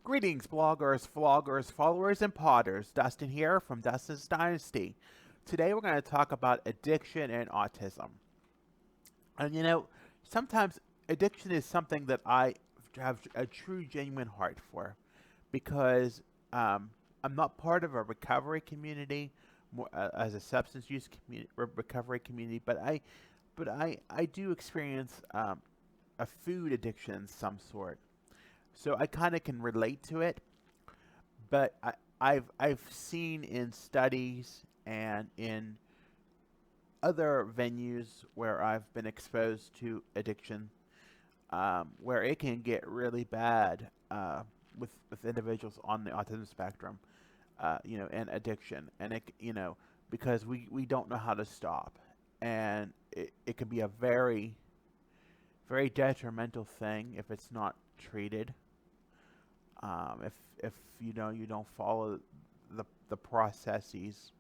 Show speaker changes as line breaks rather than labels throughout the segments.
Greetings, bloggers, vloggers, followers, and potters. Dustin here from Dustin's Dynasty. Today we're going to talk about addiction and autism. And sometimes addiction is something that I have a true, genuine heart for because I'm not part of a recovery community, more, as a substance use recovery community, but I do experience a food addiction of some sort. So I kind of can relate to it, but I've seen in studies and in other venues where I've been exposed to addiction, where it can get really bad with individuals on the autism spectrum, and addiction, and because we don't know how to stop, and it can be a very very detrimental thing if it's not treated. If you don't follow the processes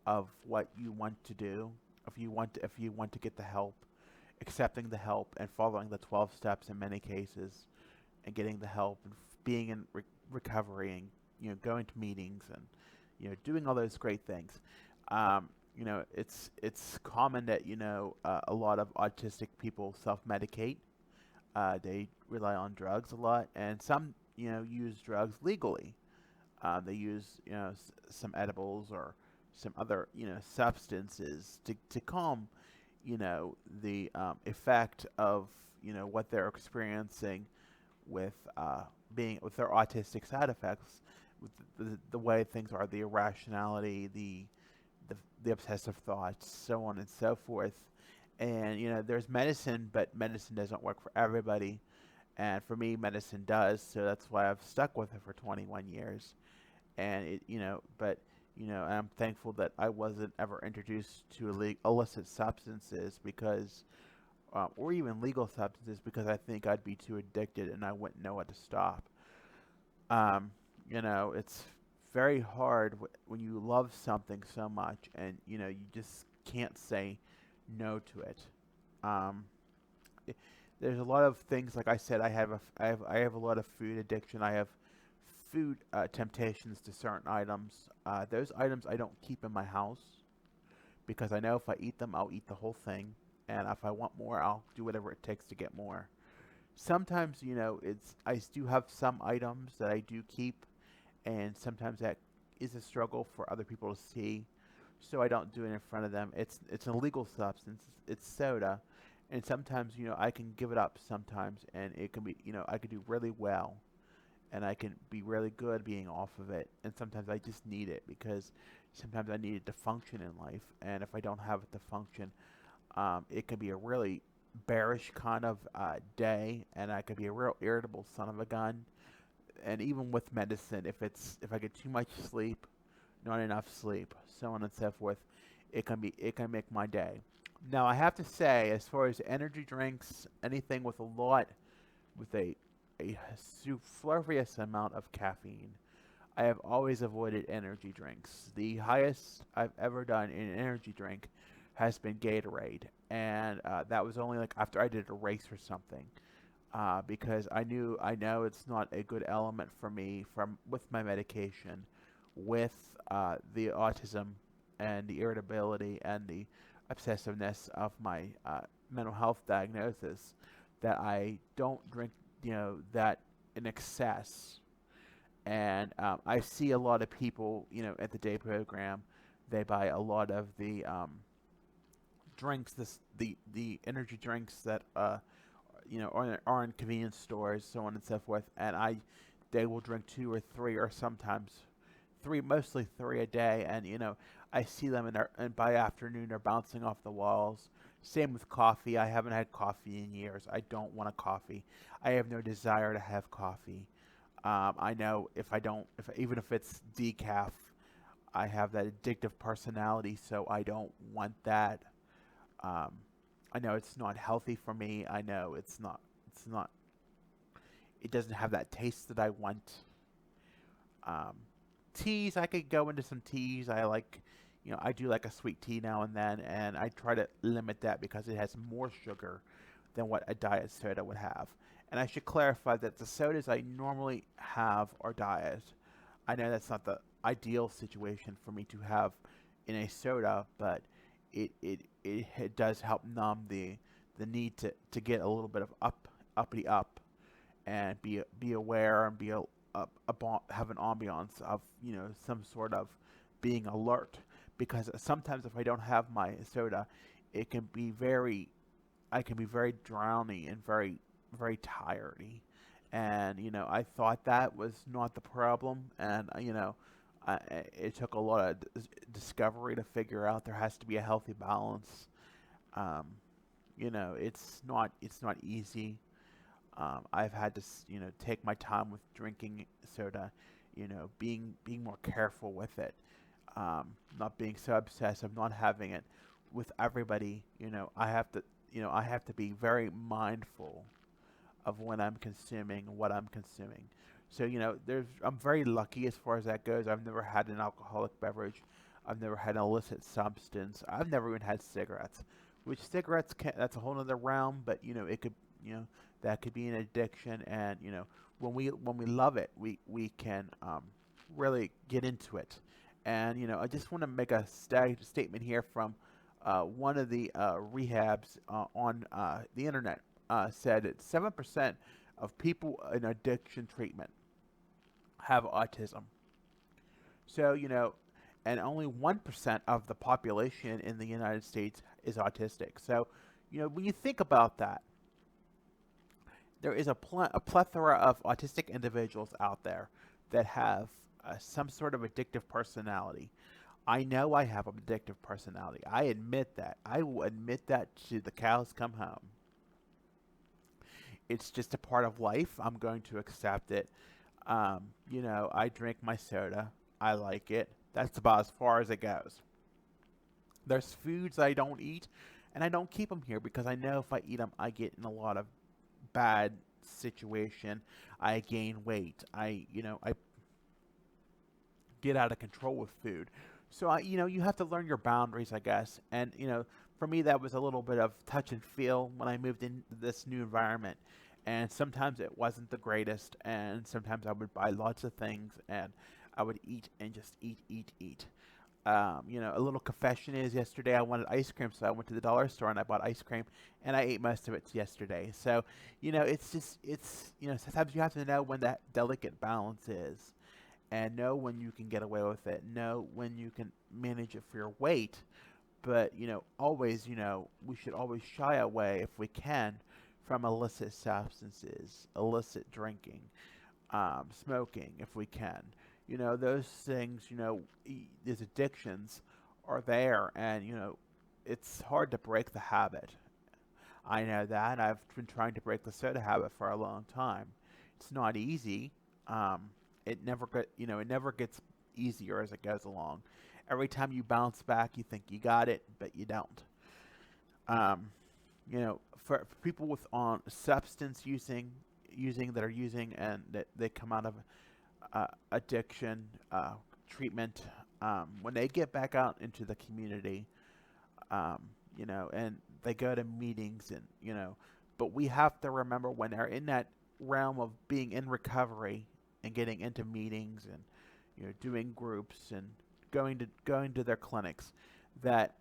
of what you want to do, if you want to get the help, accepting the help and following the 12 steps in many cases, and getting the help and being in recovery, and going to meetings, and doing all those great things. It's common that a lot of autistic people self-medicate. They rely on drugs a lot, and some use drugs legally. They use some edibles or some other substances to calm the effect of what they're experiencing with being with their autistic side effects, with the way things are, the irrationality, the obsessive thoughts, so on and so forth. And there's medicine, but medicine doesn't work for everybody. And for me, medicine does, so that's why I've stuck with it for 21 years. And I'm thankful that I wasn't ever introduced to illicit substances, because, or even legal substances, because I think I'd be too addicted and I wouldn't know what to stop. It's very hard when you love something so much, and you just can't say no to it. Um, there's a lot of things. Like I said, I have a lot of food addiction. I have food temptations to certain items. Those items I don't keep in my house, because I know if I eat them, I'll eat the whole thing, and if I want more, I'll do whatever it takes to get more. Sometimes, I do have some items that I do keep, and sometimes that is a struggle for other people to see, so I don't do it in front of them. It's an illegal substance. It's soda, and sometimes I can give it up sometimes, and it can be I could do really well, and I can be really good being off of it. And sometimes I just need it, because sometimes I need it to function in life, and if I don't have it to function, it can be a really bearish kind of day, and I could be a real irritable son of a gun. And even with medicine, if I get too much sleep, not enough sleep, so on and so forth, it can make my day. Now I have to say, as far as energy drinks, anything with a superfluous amount of caffeine, I have always avoided energy drinks. The highest I've ever done in an energy drink has been Gatorade, and that was only like after I did a race or something, because I know it's not a good element for me from with my medication, with the autism and the irritability and the obsessiveness of my mental health diagnosis, that I don't drink that in excess. And I see a lot of people at the day program, they buy a lot of the drinks, the energy drinks that are in convenience stores, so on and so forth. And they will drink two or three, or sometimes three, mostly three a day. And I see them, and by afternoon they're bouncing off the walls. Same with coffee. I haven't had coffee in years. I don't want a coffee. I have no desire to have coffee. I know if I don't, if even if it's decaf, I have that addictive personality, so I don't want that. Um, I know it's not healthy for me. I know it's not. It's not. It doesn't have that taste that I want. Um, Teas, I could go into some teas. I like, I do like a sweet tea now and then, and I try to limit that because it has more sugar than what a diet soda would have. And I should clarify that the sodas I normally have are diet. I know that's not the ideal situation for me to have in a soda, but it does help numb the need to get a little bit of uppity up and be aware and have an ambiance of some sort of being alert, because sometimes if I don't have my soda, it can be very I can be very drowny and very tiredy. And I thought that was not the problem, and it took a lot of discovery to figure out there has to be a healthy balance. Um, it's not easy. I've had to take my time with drinking soda, being more careful with it, not being so obsessive, not having it with everybody. I have to be very mindful of when I'm consuming, what I'm consuming. So I'm very lucky as far as that goes. I've never had an alcoholic beverage. I've never had an illicit substance. I've never even had cigarettes. Which cigarettes that's a whole other realm, but it could that could be an addiction, and when we love it, we can really get into it. And I just want to make a statement here from one of the rehabs on the internet. Said that 7% of people in addiction treatment have autism. So, and only 1% of the population in the United States is autistic. So, when you think about that, there is a plethora of autistic individuals out there that have some sort of addictive personality. I know I have an addictive personality. I admit that. I will admit that to the cows come home. It's just a part of life. I'm going to accept it. I drink my soda. I like it. That's about as far as it goes. There's foods I don't eat, and I don't keep them here because I know if I eat them, I get in a lot of bad situation. I gain weight. I get out of control with food. So you have to learn your boundaries, I guess. And for me, that was a little bit of touch and feel when I moved into this new environment. And sometimes it wasn't the greatest, and sometimes I would buy lots of things, and I would eat and just eat, eat, eat. A little confession is yesterday I wanted ice cream, so I went to the dollar store and I bought ice cream, and I ate most of it yesterday. So, sometimes you have to know when that delicate balance is, and know when you can get away with it, know when you can manage it for your weight. But, always, we should always shy away if we can from illicit substances, illicit drinking, smoking if we can. Those things, these addictions are there, and, it's hard to break the habit. I know that. I've been trying to break the soda habit for a long time. It's not easy. It never gets easier as it goes along. Every time you bounce back, you think you got it, but you don't. Um, for people with on substance using that are using and that they come out of addiction treatment, when they get back out into the community, and they go to meetings, and but we have to remember when they're in that realm of being in recovery and getting into meetings and doing groups and going to their clinics, that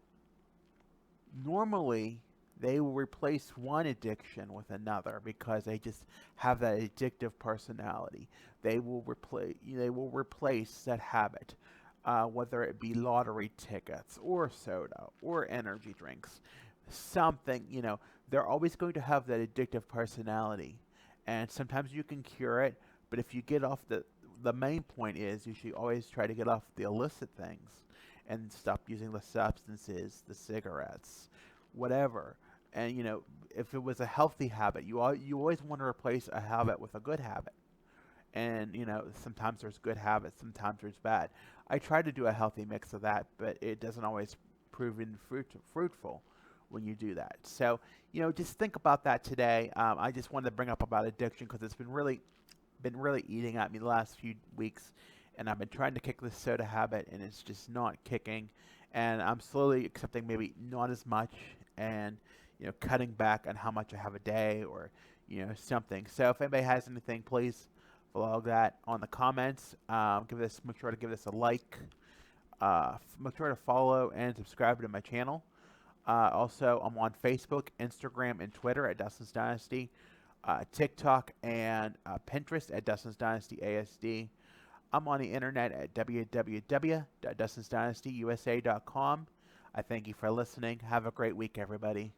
normally they will replace one addiction with another because they just have that addictive personality. They will replace that habit, whether it be lottery tickets or soda or energy drinks, something. They're always going to have that addictive personality, and sometimes you can cure it. But if you get off the main point is you should always try to get off the illicit things and stop using the substances, the cigarettes, whatever. And if it was a healthy habit, you always want to replace a habit with a good habit. And sometimes there's good habits, sometimes there's bad. I try to do a healthy mix of that, but it doesn't always prove fruitful when you do that. So just think about that today. I just wanted to bring up about addiction because it's been really eating at me the last few weeks, and I've been trying to kick this soda habit, and it's just not kicking. And I'm slowly accepting maybe not as much, and cutting back on how much I have a day, or something. So if anybody has anything, please log that on the comments. Make sure to give this a like. Make sure to follow and subscribe to my channel. Also, I'm on Facebook, Instagram, and Twitter at Dustin's Dynasty, TikTok and Pinterest at Dustin's Dynasty ASD. I'm on the internet at www.dustinsdynastyusa.com. I thank you for listening. Have a great week, everybody.